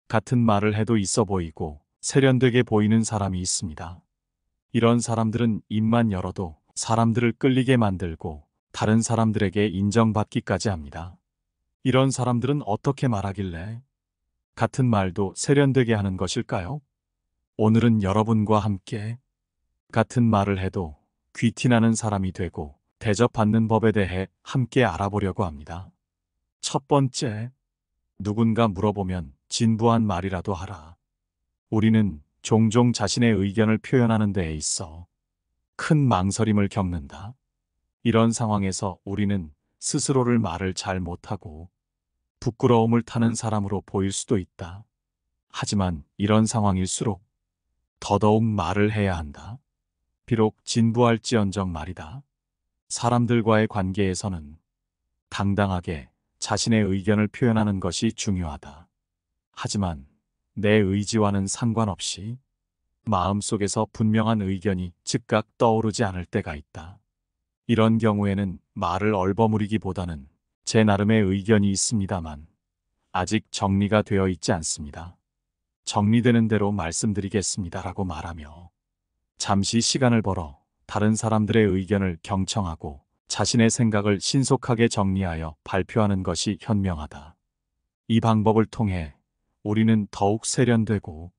같은 말을 해도 있어 보이고 세련되게 보이는 사람이 있습니다. 이런 사람들은 입만 열어도 사람들을 끌리게 만들고 다른 사람들에게 인정받기까지 합니다. 이런 사람들은 어떻게 말하길래 같은 말도 세련되게 하는 것일까요? 오늘은 여러분과 함께 같은 말을 해도 귀티나는 사람이 되고 대접받는 법에 대해 함께 알아보려고 합니다. 첫 번째, 누군가 물어보면 진부한 말이라도 하라. 우리는 종종 자신의 의견을 표현하는 데에 있어 큰 망설임을 겪는다. 이런 상황에서 우리는 스스로를 말을 잘 못하고 부끄러움을 타는 사람으로 보일 수도 있다. 하지만 이런 상황일수록 더더욱 말을 해야 한다. 비록 진부할지언정 말이다. 사람들과의 관계에서는 당당하게 자신의 의견을 표현하는 것이 중요하다. 하지만 내 의지와는 상관없이 마음속에서 분명한 의견이 즉각 떠오르지 않을 때가 있다. 이런 경우에는 말을 얼버무리기보다는 제 나름의 의견이 있습니다만 아직 정리가 되어 있지 않습니다. 정리되는 대로 말씀드리겠습니다라고 말하며 잠시 시간을 벌어 다른 사람들의 의견을 경청하고 자신의 생각을 신속하게 정리하여 발표하는 것이 현명하다. 이 방법을 통해 우리는 더욱 세련되고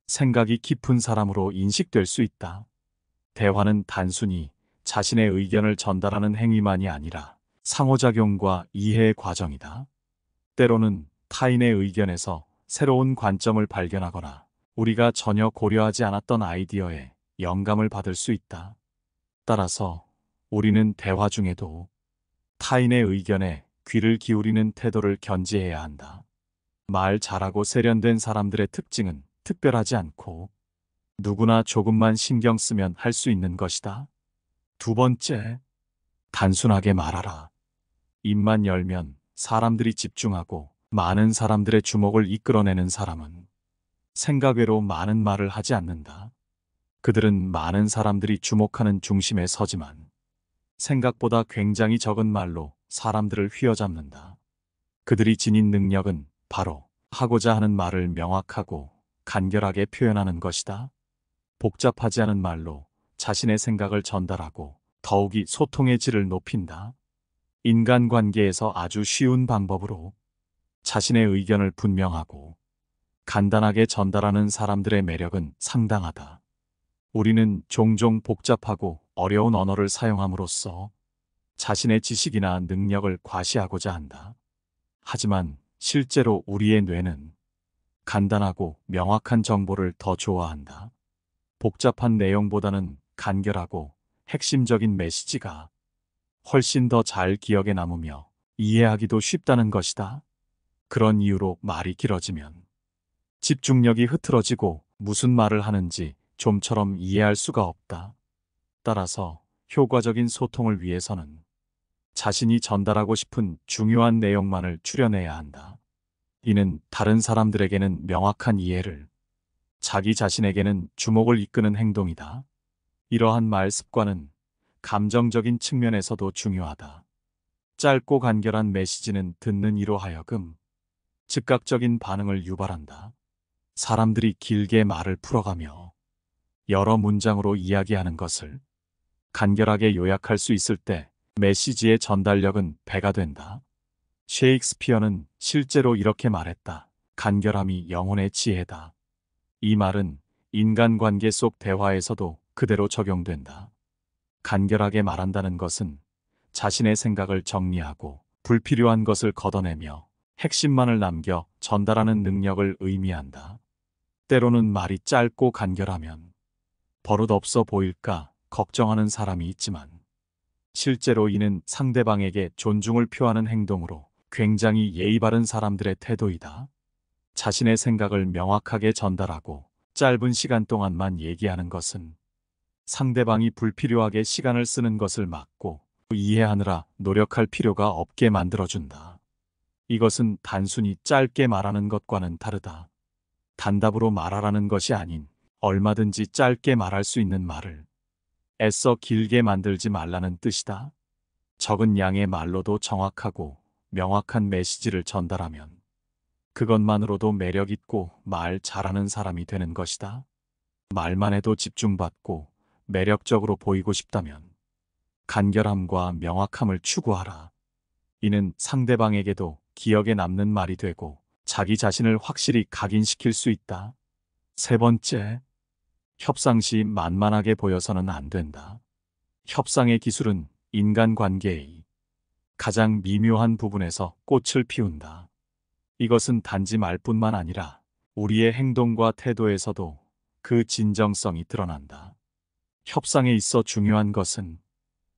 생각이 깊은 사람으로 인식될 수 있다. 대화는 단순히 자신의 의견을 전달하는 행위만이 아니라 상호작용과 이해의 과정이다. 때로는 타인의 의견에서 새로운 관점을 발견하거나 우리가 전혀 고려하지 않았던 아이디어에 영감을 받을 수 있다. 따라서 우리는 대화 중에도 타인의 의견에 귀를 기울이는 태도를 견지해야 한다. 말 잘하고 세련된 사람들의 특징은 특별하지 않고 누구나 조금만 신경 쓰면 할 수 있는 것이다. 두 번째, 단순하게 말하라. 입만 열면 사람들이 집중하고 많은 사람들의 주목을 이끌어내는 사람은 생각 외로 많은 말을 하지 않는다. 그들은 많은 사람들이 주목하는 중심에 서지만 생각보다 굉장히 적은 말로 사람들을 휘어잡는다. 그들이 지닌 능력은 바로 하고자 하는 말을 명확하고 간결하게 표현하는 것이다. 복잡하지 않은 말로 자신의 생각을 전달하고 더욱이 소통의 질을 높인다. 인간관계에서 아주 쉬운 방법으로 자신의 의견을 분명하고 간단하게 전달하는 사람들의 매력은 상당하다. 우리는 종종 복잡하고 어려운 언어를 사용함으로써 자신의 지식이나 능력을 과시하고자 한다. 하지만 실제로 우리의 뇌는 간단하고 명확한 정보를 더 좋아한다. 복잡한 내용보다는 간결하고 핵심적인 메시지가 훨씬 더 잘 기억에 남으며 이해하기도 쉽다는 것이다. 그런 이유로 말이 길어지면 집중력이 흐트러지고 무슨 말을 하는지 좀처럼 이해할 수가 없다. 따라서 효과적인 소통을 위해서는 자신이 전달하고 싶은 중요한 내용만을 추려내야 한다. 이는 다른 사람들에게는 명확한 이해를, 자기 자신에게는 주목을 이끄는 행동이다. 이러한 말 습관은 감정적인 측면에서도 중요하다. 짧고 간결한 메시지는 듣는 이로 하여금 즉각적인 반응을 유발한다. 사람들이 길게 말을 풀어가며 여러 문장으로 이야기하는 것을 간결하게 요약할 수 있을 때 메시지의 전달력은 배가 된다. 셰익스피어는 실제로 이렇게 말했다. 간결함이 영혼의 지혜다. 이 말은 인간관계 속 대화에서도 그대로 적용된다. 간결하게 말한다는 것은 자신의 생각을 정리하고 불필요한 것을 걷어내며 핵심만을 남겨 전달하는 능력을 의미한다. 때로는 말이 짧고 간결하면 버릇없어 보일까 걱정하는 사람이 있지만 실제로 이는 상대방에게 존중을 표하는 행동으로 굉장히 예의 바른 사람들의 태도이다. 자신의 생각을 명확하게 전달하고 짧은 시간 동안만 얘기하는 것은 상대방이 불필요하게 시간을 쓰는 것을 막고 이해하느라 노력할 필요가 없게 만들어준다. 이것은 단순히 짧게 말하는 것과는 다르다. 단답으로 말하라는 것이 아닌 얼마든지 짧게 말할 수 있는 말을 애써 길게 만들지 말라는 뜻이다. 적은 양의 말로도 정확하고 명확한 메시지를 전달하면 그것만으로도 매력 있고 말 잘하는 사람이 되는 것이다. 말만 해도 집중받고 매력적으로 보이고 싶다면 간결함과 명확함을 추구하라. 이는 상대방에게도 기억에 남는 말이 되고 자기 자신을 확실히 각인시킬 수 있다. 세 번째, 협상 시 만만하게 보여서는 안 된다. 협상의 기술은 인간관계의 가장 미묘한 부분에서 꽃을 피운다. 이것은 단지 말뿐만 아니라 우리의 행동과 태도에서도 그 진정성이 드러난다. 협상에 있어 중요한 것은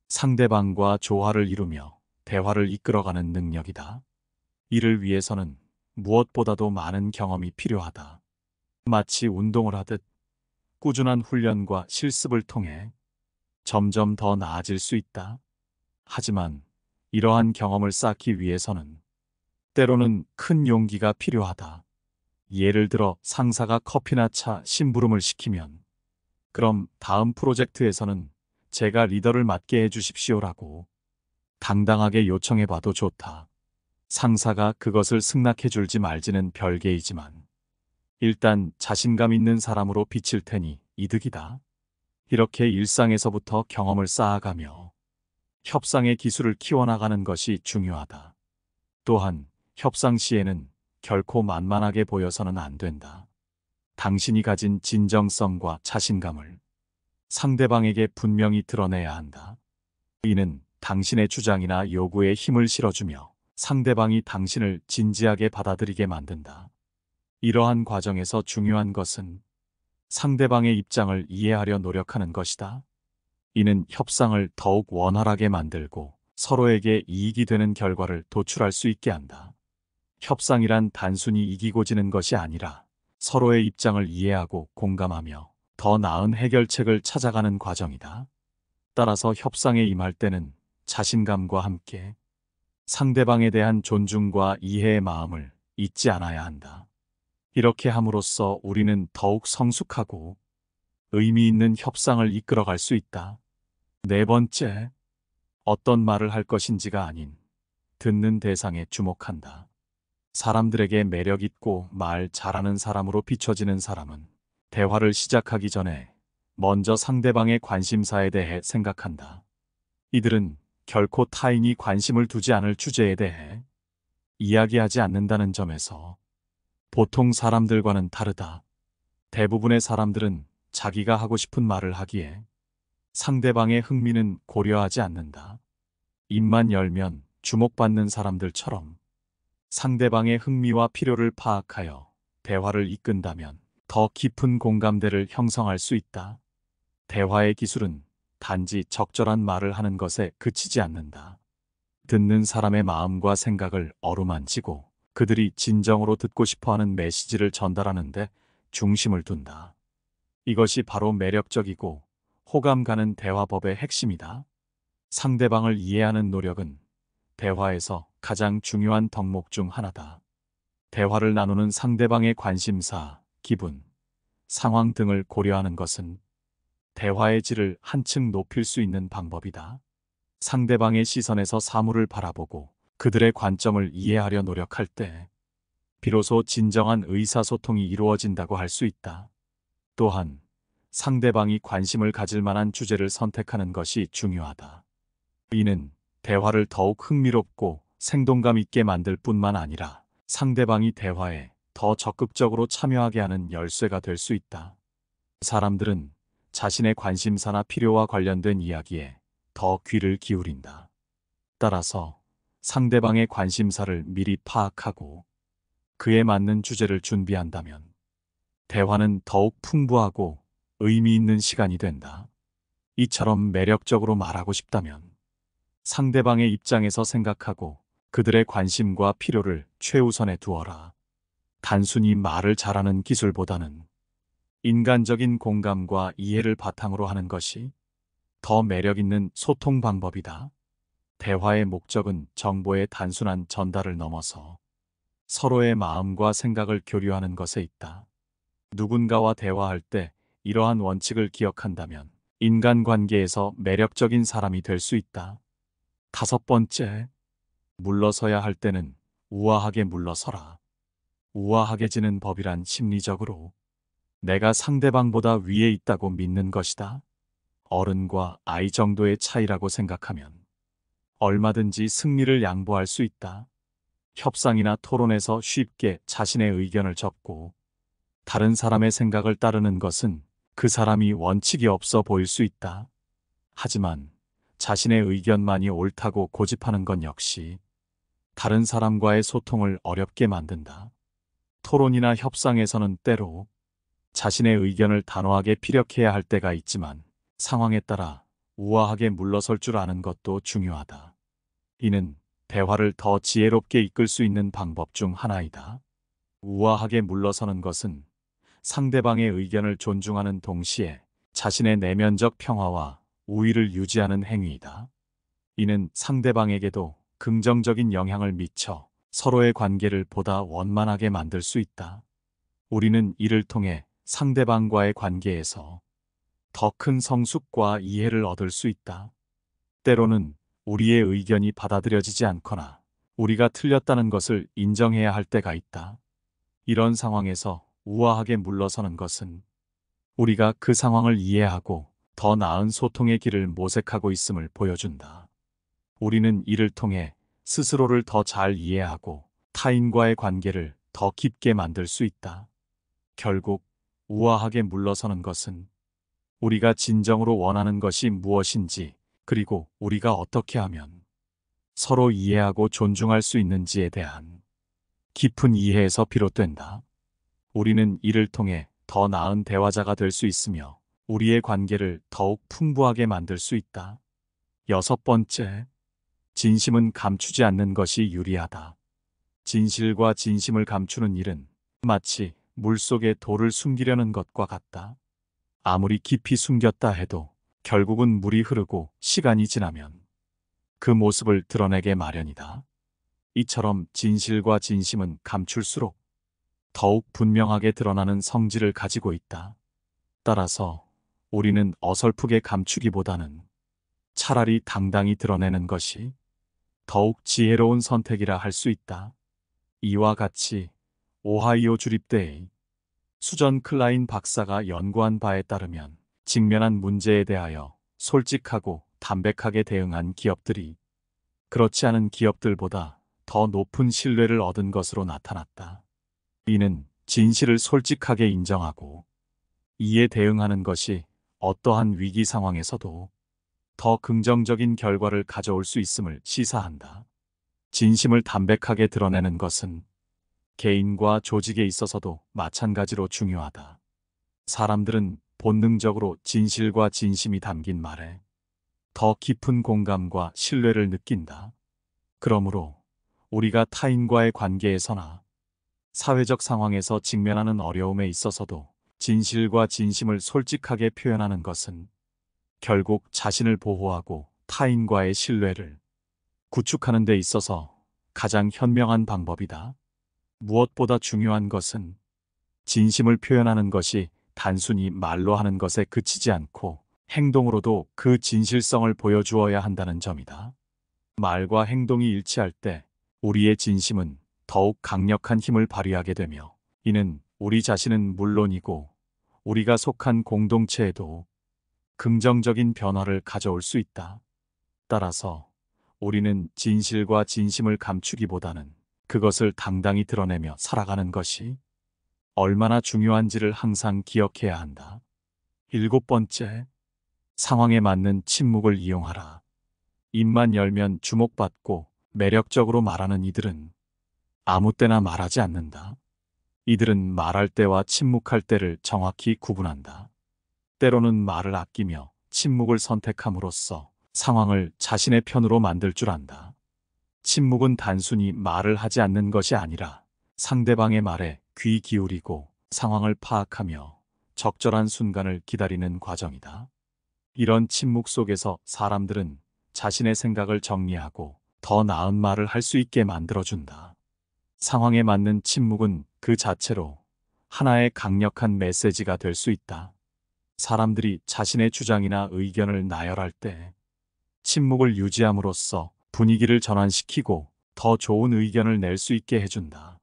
상대방과 조화를 이루며 대화를 이끌어가는 능력이다. 이를 위해서는 무엇보다도 많은 경험이 필요하다. 마치 운동을 하듯 꾸준한 훈련과 실습을 통해 점점 더 나아질 수 있다. 하지만 이러한 경험을 쌓기 위해서는 때로는 큰 용기가 필요하다. 예를 들어 상사가 커피나 차 심부름을 시키면 그럼 다음 프로젝트에서는 제가 리더를 맡게 해주십시오라고 당당하게 요청해봐도 좋다. 상사가 그것을 승낙해 줄지 말지는 별개이지만 일단 자신감 있는 사람으로 비칠 테니 이득이다. 이렇게 일상에서부터 경험을 쌓아가며 협상의 기술을 키워나가는 것이 중요하다. 또한 협상 시에는 결코 만만하게 보여서는 안 된다. 당신이 가진 진정성과 자신감을 상대방에게 분명히 드러내야 한다. 이는 당신의 주장이나 요구에 힘을 실어주며 상대방이 당신을 진지하게 받아들이게 만든다. 이러한 과정에서 중요한 것은 상대방의 입장을 이해하려 노력하는 것이다. 이는 협상을 더욱 원활하게 만들고 서로에게 이익이 되는 결과를 도출할 수 있게 한다. 협상이란 단순히 이기고 지는 것이 아니라 서로의 입장을 이해하고 공감하며 더 나은 해결책을 찾아가는 과정이다. 따라서 협상에 임할 때는 자신감과 함께 상대방에 대한 존중과 이해의 마음을 잊지 않아야 한다. 이렇게 함으로써 우리는 더욱 성숙하고 의미 있는 협상을 이끌어갈 수 있다. 네 번째, 어떤 말을 할 것인지가 아닌 듣는 대상에 주목한다. 사람들에게 매력 있고 말 잘하는 사람으로 비춰지는 사람은 대화를 시작하기 전에 먼저 상대방의 관심사에 대해 생각한다. 이들은 결코 타인이 관심을 두지 않을 주제에 대해 이야기하지 않는다는 점에서 보통 사람들과는 다르다. 대부분의 사람들은 자기가 하고 싶은 말을 하기에 상대방의 흥미는 고려하지 않는다. 입만 열면 주목받는 사람들처럼 상대방의 흥미와 필요를 파악하여 대화를 이끈다면 더 깊은 공감대를 형성할 수 있다. 대화의 기술은 단지 적절한 말을 하는 것에 그치지 않는다. 듣는 사람의 마음과 생각을 어루만지고 그들이 진정으로 듣고 싶어하는 메시지를 전달하는 데 중심을 둔다. 이것이 바로 매력적이고 호감 가는 대화법의 핵심이다. 상대방을 이해하는 노력은 대화에서 가장 중요한 덕목 중 하나다. 대화를 나누는 상대방의 관심사, 기분, 상황 등을 고려하는 것은 대화의 질을 한층 높일 수 있는 방법이다. 상대방의 시선에서 사물을 바라보고 그들의 관점을 이해하려 노력할 때 비로소 진정한 의사소통이 이루어진다고 할 수 있다. 또한 상대방이 관심을 가질 만한 주제를 선택하는 것이 중요하다. 이는 대화를 더욱 흥미롭고 생동감 있게 만들 뿐만 아니라 상대방이 대화에 더 적극적으로 참여하게 하는 열쇠가 될 수 있다. 사람들은 자신의 관심사나 필요와 관련된 이야기에 더 귀를 기울인다. 따라서 상대방의 관심사를 미리 파악하고 그에 맞는 주제를 준비한다면 대화는 더욱 풍부하고 의미 있는 시간이 된다. 이처럼 매력적으로 말하고 싶다면 상대방의 입장에서 생각하고 그들의 관심과 필요를 최우선에 두어라. 단순히 말을 잘하는 기술보다는 인간적인 공감과 이해를 바탕으로 하는 것이 더 매력 있는 소통 방법이다. 대화의 목적은 정보의 단순한 전달을 넘어서 서로의 마음과 생각을 교류하는 것에 있다. 누군가와 대화할 때 이러한 원칙을 기억한다면 인간관계에서 매력적인 사람이 될 수 있다. 다섯 번째, 물러서야 할 때는 우아하게 물러서라. 우아하게지는 법이란 심리적으로 내가 상대방보다 위에 있다고 믿는 것이다. 어른과 아이 정도의 차이라고 생각하면 얼마든지 승리를 양보할 수 있다. 협상이나 토론에서 쉽게 자신의 의견을 접고 다른 사람의 생각을 따르는 것은 그 사람이 원칙이 없어 보일 수 있다. 하지만 자신의 의견만이 옳다고 고집하는 건 역시 다른 사람과의 소통을 어렵게 만든다. 토론이나 협상에서는 때로 자신의 의견을 단호하게 피력해야 할 때가 있지만 상황에 따라 우아하게 물러설 줄 아는 것도 중요하다. 이는 대화를 더 지혜롭게 이끌 수 있는 방법 중 하나이다. 우아하게 물러서는 것은 상대방의 의견을 존중하는 동시에 자신의 내면적 평화와 우위를 유지하는 행위이다. 이는 상대방에게도 긍정적인 영향을 미쳐 서로의 관계를 보다 원만하게 만들 수 있다. 우리는 이를 통해 상대방과의 관계에서 더 큰 성숙과 이해를 얻을 수 있다. 때로는 우리의 의견이 받아들여지지 않거나 우리가 틀렸다는 것을 인정해야 할 때가 있다. 이런 상황에서 우아하게 물러서는 것은 우리가 그 상황을 이해하고 더 나은 소통의 길을 모색하고 있음을 보여준다. 우리는 이를 통해 스스로를 더 잘 이해하고 타인과의 관계를 더 깊게 만들 수 있다. 결국 우아하게 물러서는 것은 우리가 진정으로 원하는 것이 무엇인지, 그리고 우리가 어떻게 하면 서로 이해하고 존중할 수 있는지에 대한 깊은 이해에서 비롯된다. 우리는 이를 통해 더 나은 대화자가 될 수 있으며 우리의 관계를 더욱 풍부하게 만들 수 있다. 6번째, 진심은 감추지 않는 것이 유리하다. 진실과 진심을 감추는 일은 마치 물속에 돌을 숨기려는 것과 같다. 아무리 깊이 숨겼다 해도 결국은 물이 흐르고 시간이 지나면 그 모습을 드러내게 마련이다. 이처럼 진실과 진심은 감출수록 더욱 분명하게 드러나는 성질을 가지고 있다. 따라서 우리는 어설프게 감추기보다는 차라리 당당히 드러내는 것이 더욱 지혜로운 선택이라 할 수 있다. 이와 같이 오하이오 주립대의 수전 클라인 박사가 연구한 바에 따르면 직면한 문제에 대하여 솔직하고 담백하게 대응한 기업들이 그렇지 않은 기업들보다 더 높은 신뢰를 얻은 것으로 나타났다. 이는 진실을 솔직하게 인정하고 이에 대응하는 것이 어떠한 위기 상황에서도 더 긍정적인 결과를 가져올 수 있음을 시사한다. 진심을 담백하게 드러내는 것은 개인과 조직에 있어서도 마찬가지로 중요하다. 사람들은 본능적으로 진실과 진심이 담긴 말에 더 깊은 공감과 신뢰를 느낀다. 그러므로 우리가 타인과의 관계에서나 사회적 상황에서 직면하는 어려움에 있어서도 진실과 진심을 솔직하게 표현하는 것은 결국 자신을 보호하고 타인과의 신뢰를 구축하는 데 있어서 가장 현명한 방법이다. 무엇보다 중요한 것은 진심을 표현하는 것이 단순히 말로 하는 것에 그치지 않고 행동으로도 그 진실성을 보여주어야 한다는 점이다. 말과 행동이 일치할 때 우리의 진심은 더욱 강력한 힘을 발휘하게 되며 이는 우리 자신은 물론이고 우리가 속한 공동체에도 긍정적인 변화를 가져올 수 있다. 따라서 우리는 진실과 진심을 감추기보다는 그것을 당당히 드러내며 살아가는 것이 얼마나 중요한지를 항상 기억해야 한다. 7번째, 상황에 맞는 침묵을 이용하라. 입만 열면 주목받고 매력적으로 말하는 이들은 아무 때나 말하지 않는다. 이들은 말할 때와 침묵할 때를 정확히 구분한다. 때로는 말을 아끼며 침묵을 선택함으로써 상황을 자신의 편으로 만들 줄 안다. 침묵은 단순히 말을 하지 않는 것이 아니라 상대방의 말에 귀 기울이고 상황을 파악하며 적절한 순간을 기다리는 과정이다. 이런 침묵 속에서 사람들은 자신의 생각을 정리하고 더 나은 말을 할 수 있게 만들어준다. 상황에 맞는 침묵은 그 자체로 하나의 강력한 메시지가 될 수 있다. 사람들이 자신의 주장이나 의견을 나열할 때 침묵을 유지함으로써 분위기를 전환시키고 더 좋은 의견을 낼 수 있게 해준다.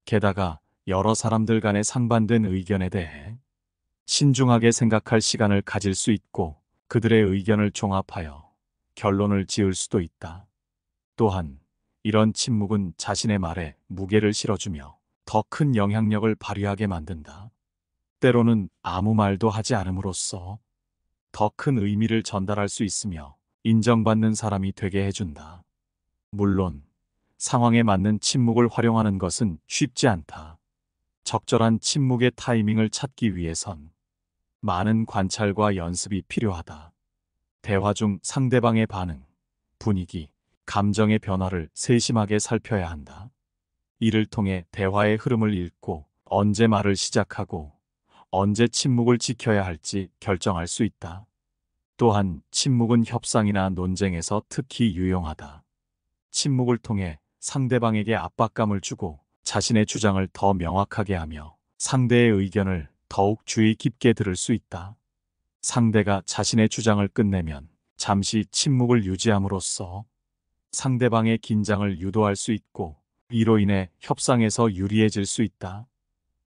게다가 여러 사람들 간의 상반된 의견에 대해 신중하게 생각할 시간을 가질 수 있고 그들의 의견을 종합하여 결론을 지을 수도 있다. 또한 이런 침묵은 자신의 말에 무게를 실어주며 더 큰 영향력을 발휘하게 만든다. 때로는 아무 말도 하지 않음으로써 더 큰 의미를 전달할 수 있으며 인정받는 사람이 되게 해준다. 물론 상황에 맞는 침묵을 활용하는 것은 쉽지 않다. 적절한 침묵의 타이밍을 찾기 위해선 많은 관찰과 연습이 필요하다. 대화 중 상대방의 반응, 분위기, 감정의 변화를 세심하게 살펴야 한다. 이를 통해 대화의 흐름을 읽고 언제 말을 시작하고 언제 침묵을 지켜야 할지 결정할 수 있다. 또한 침묵은 협상이나 논쟁에서 특히 유용하다. 침묵을 통해 상대방에게 압박감을 주고 자신의 주장을 더 명확하게 하며 상대의 의견을 더욱 주의 깊게 들을 수 있다. 상대가 자신의 주장을 끝내면 잠시 침묵을 유지함으로써 상대방의 긴장을 유도할 수 있고 이로 인해 협상에서 유리해질 수 있다.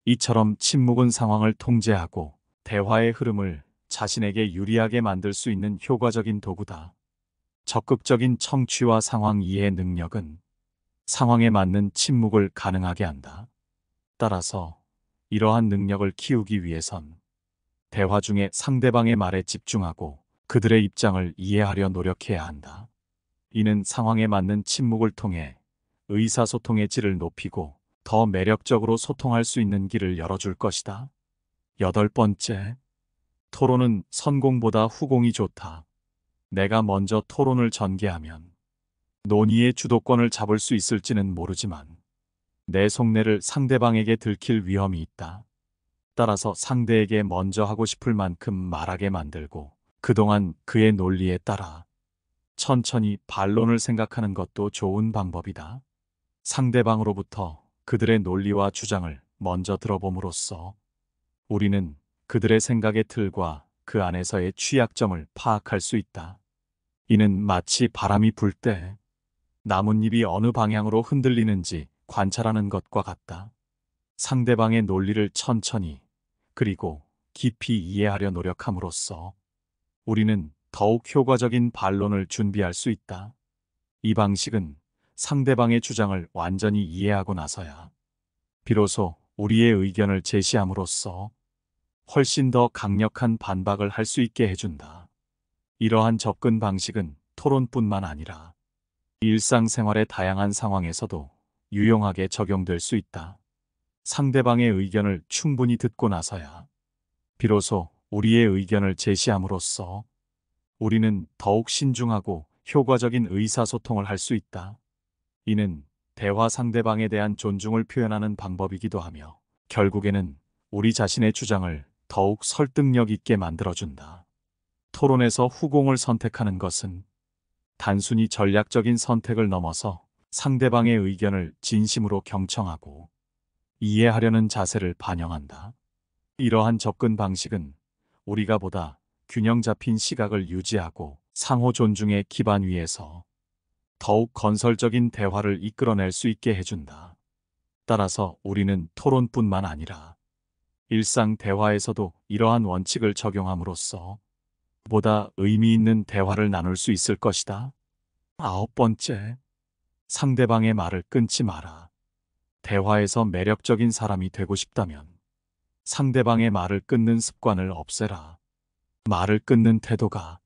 이처럼 침묵은 상황을 통제하고 대화의 흐름을 자신에게 유리하게 만들 수 있는 효과적인 도구다. 적극적인 청취와 상황 이해 능력은 상황에 맞는 침묵을 가능하게 한다. 따라서 이러한 능력을 키우기 위해선 대화 중에 상대방의 말에 집중하고 그들의 입장을 이해하려 노력해야 한다. 이는 상황에 맞는 침묵을 통해 의사소통의 질을 높이고 더 매력적으로 소통할 수 있는 길을 열어줄 것이다. 8번째, 토론은 선공보다 후공이 좋다. 내가 먼저 토론을 전개하면 논의의 주도권을 잡을 수 있을지는 모르지만 내 속내를 상대방에게 들킬 위험이 있다. 따라서 상대에게 먼저 하고 싶을 만큼 말하게 만들고 그동안 그의 논리에 따라 천천히 반론을 생각하는 것도 좋은 방법이다. 상대방으로부터 그들의 논리와 주장을 먼저 들어봄으로써 우리는 그들의 생각의 틀과 그 안에서의 취약점을 파악할 수 있다. 이는 마치 바람이 불 때 나뭇잎이 어느 방향으로 흔들리는지 관찰하는 것과 같다. 상대방의 논리를 천천히 그리고 깊이 이해하려 노력함으로써 우리는 더욱 효과적인 반론을 준비할 수 있다. 이 방식은 상대방의 주장을 완전히 이해하고 나서야 비로소 우리의 의견을 제시함으로써 훨씬 더 강력한 반박을 할 수 있게 해준다. 이러한 접근 방식은 토론뿐만 아니라 일상생활의 다양한 상황에서도 유용하게 적용될 수 있다. 상대방의 의견을 충분히 듣고 나서야 비로소 우리의 의견을 제시함으로써 우리는 더욱 신중하고 효과적인 의사소통을 할 수 있다. 이는 대화 상대방에 대한 존중을 표현하는 방법이기도 하며 결국에는 우리 자신의 주장을 더욱 설득력 있게 만들어준다. 토론에서 후공을 선택하는 것은 단순히 전략적인 선택을 넘어서 상대방의 의견을 진심으로 경청하고 이해하려는 자세를 반영한다. 이러한 접근 방식은 우리가 보다 균형 잡힌 시각을 유지하고 상호 존중의 기반 위에서 더욱 건설적인 대화를 이끌어낼 수 있게 해준다. 따라서 우리는 토론뿐만 아니라 일상 대화에서도 이러한 원칙을 적용함으로써 보다 의미 있는 대화를 나눌 수 있을 것이다. 9번째, 상대방의 말을 끊지 마라. 대화에서 매력적인 사람이 되고 싶다면 상대방의 말을 끊는 습관을 없애라. 말을 끊는 태도가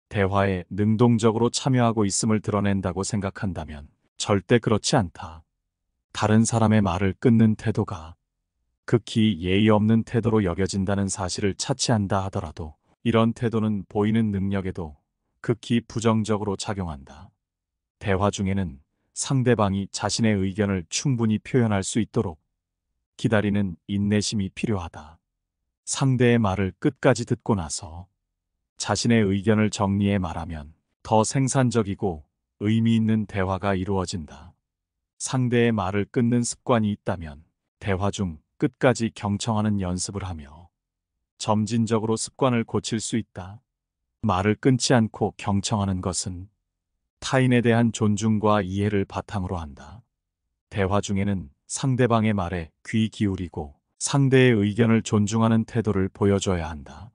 대화에 능동적으로 참여하고 있음을 드러낸다고 생각한다면 절대 그렇지 않다. 다른 사람의 말을 끊는 태도가 극히 예의 없는 태도로 여겨진다는 사실을 차치한다 하더라도 이런 태도는 보이는 능력에도 극히 부정적으로 작용한다. 대화 중에는 상대방이 자신의 의견을 충분히 표현할 수 있도록 기다리는 인내심이 필요하다. 상대의 말을 끝까지 듣고 나서 자신의 의견을 정리해 말하면 더 생산적이고 의미 있는 대화가 이루어진다. 상대의 말을 끊는 습관이 있다면 대화 중 끝까지 경청하는 연습을 하며 점진적으로 습관을 고칠 수 있다. 말을 끊지 않고 경청하는 것은 타인에 대한 존중과 이해를 바탕으로 한다. 대화 중에는 상대방의 말에 귀 기울이고 상대의 의견을 존중하는 태도를 보여줘야 한다.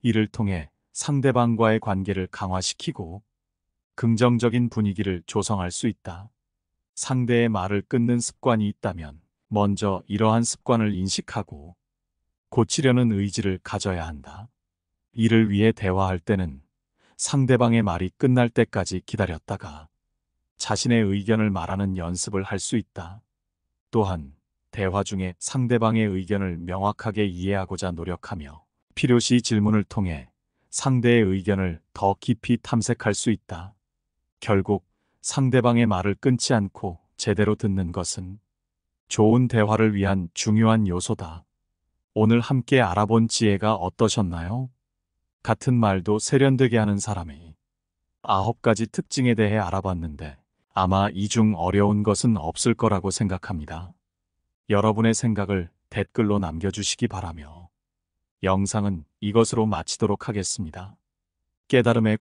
이를 통해 상대방과의 관계를 강화시키고 긍정적인 분위기를 조성할 수 있다. 상대의 말을 끊는 습관이 있다면 먼저 이러한 습관을 인식하고 고치려는 의지를 가져야 한다. 이를 위해 대화할 때는 상대방의 말이 끝날 때까지 기다렸다가 자신의 의견을 말하는 연습을 할 수 있다. 또한 대화 중에 상대방의 의견을 명확하게 이해하고자 노력하며 필요시 질문을 통해 상대의 의견을 더 깊이 탐색할 수 있다. 결국 상대방의 말을 끊지 않고 제대로 듣는 것은 좋은 대화를 위한 중요한 요소다. 오늘 함께 알아본 지혜가 어떠셨나요? 같은 말도 세련되게 하는 사람의 9가지 특징에 대해 알아봤는데 아마 이 중 어려운 것은 없을 거라고 생각합니다. 여러분의 생각을 댓글로 남겨주시기 바라며 영상은 이것으로 마치도록 하겠습니다. 깨달음의